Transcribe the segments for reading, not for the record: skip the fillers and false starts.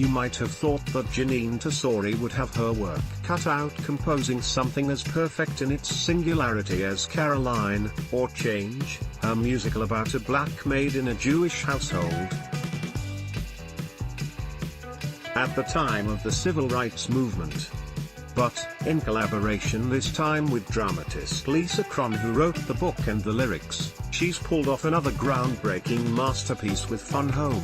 You might have thought that Jeanine Tesori would have her work cut out composing something as perfect in its singularity as Caroline, or Change, a musical about a black maid in a Jewish household. At the time of the civil rights movement. But, in collaboration this time with dramatist Lisa Cron, who wrote the book and the lyrics, she's pulled off another groundbreaking masterpiece with Fun Home.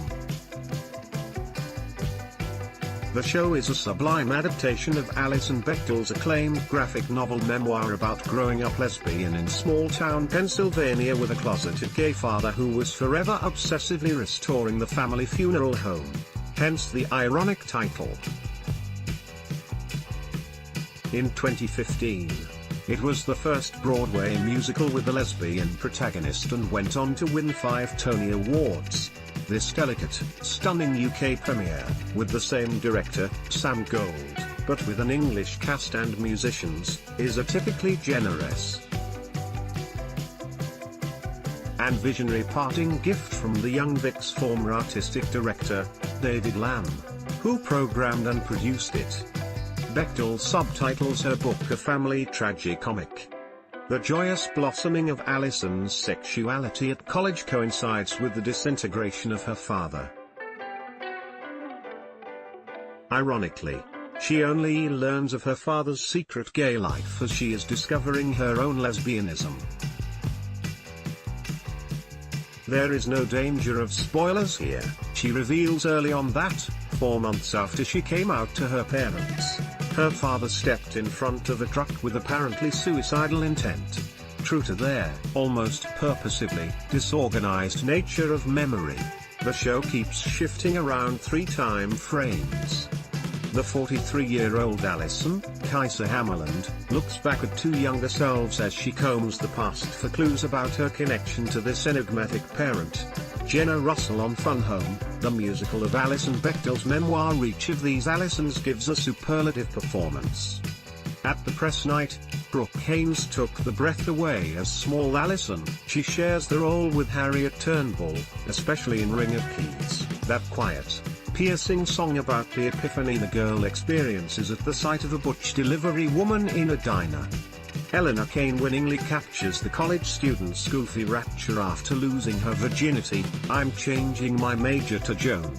The show is a sublime adaptation of Alison Bechdel's acclaimed graphic novel memoir about growing up lesbian in small-town Pennsylvania with a closeted gay father who was forever obsessively restoring the family funeral home. Hence the ironic title. In 2015, it was the first Broadway musical with a lesbian protagonist and went on to win 5 Tony Awards. This delicate, stunning UK premiere, with the same director, Sam Gold, but with an English cast and musicians, is a typically generous and visionary parting gift from the young Vic's former artistic director, David Lamb, who programmed and produced it. Bechdel subtitles her book a family tragicomic. The joyous blossoming of Alison's sexuality at college coincides with the disintegration of her father. Ironically, she only learns of her father's secret gay life as she is discovering her own lesbianism. There is no danger of spoilers here, she reveals early on that, 4 months after she came out to her parents, her father stepped in front of a truck with apparently suicidal intent. True to their, almost purposively, disorganized nature of memory, the show keeps shifting around 3 time frames. The 43-year-old Alison, Kaiser Hammerland, looks back at 2 younger selves as she combs the past for clues about her connection to this enigmatic parent. Jenna Russell on Fun Home, the musical of Alison Bechdel's memoir. Each of these Alisons gives a superlative performance. At the press night, Brooke Haynes took the breath away as small Alison. She shares the role with Harriet Turnbull, especially in Ring of Keys, that quiet, piercing song about the epiphany the girl experiences at the sight of a butch delivery woman in a diner. Eleanor Kane winningly captures the college student's goofy rapture after losing her virginity. I'm changing my major to Joan.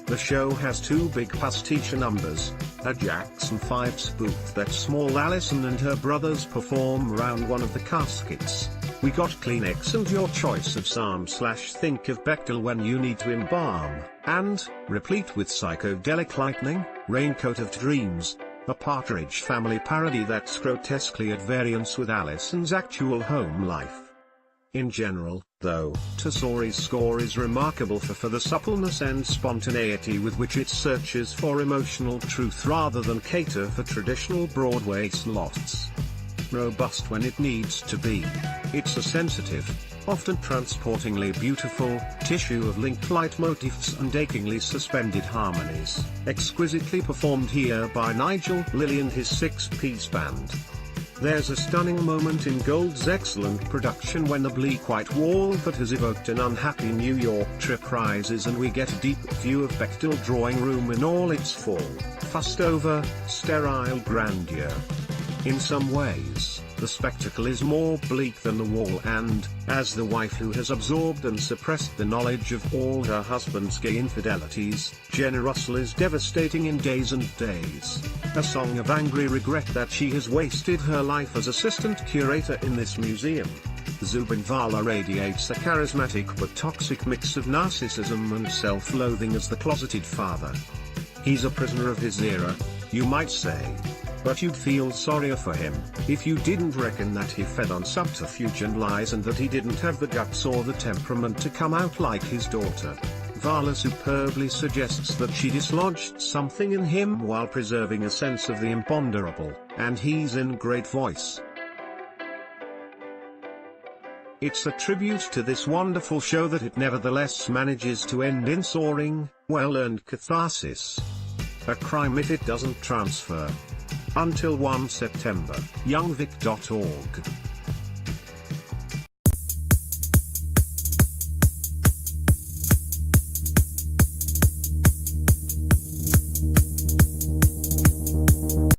The show has 2 big pastiche numbers, a Jackson 5 spoof that small Alison and her brothers perform round one of the caskets. We got Kleenex and your choice of psalm/think of Bechdel when you need to embalm, and, replete with psychedelic lightning, Raincoat of Dreams, a Partridge Family parody that's grotesquely at variance with Alison's actual home life. In general, though, Tesori's score is remarkable for the suppleness and spontaneity with which it searches for emotional truth rather than cater for traditional Broadway slots. Robust when it needs to be, it's a sensitive, often transportingly beautiful, tissue of linked leitmotifs and achingly suspended harmonies, exquisitely performed here by Nigel Lilly and his 6-piece band. There's a stunning moment in Gold's excellent production when the bleak white wall that has evoked an unhappy New York trip rises and we get a deep view of Bechdel drawing room in all its full, fussed-over, sterile grandeur. In some ways, the spectacle is more bleak than the wall and, as the wife who has absorbed and suppressed the knowledge of all her husband's gay infidelities, Jenna Russell is devastating in Days and Days, a song of angry regret that she has wasted her life as assistant curator in this museum. Zubin Vala radiates a charismatic but toxic mix of narcissism and self-loathing as the closeted father. He's a prisoner of his era, you might say. But you'd feel sorrier for him, if you didn't reckon that he fed on subterfuge and lies and that he didn't have the guts or the temperament to come out like his daughter. Vala superbly suggests that she dislodged something in him while preserving a sense of the imponderable, and he's in great voice. It's a tribute to this wonderful show that it nevertheless manages to end in soaring, well-earned catharsis. A crime if it doesn't transfer. Until 1 September, youngvic.org.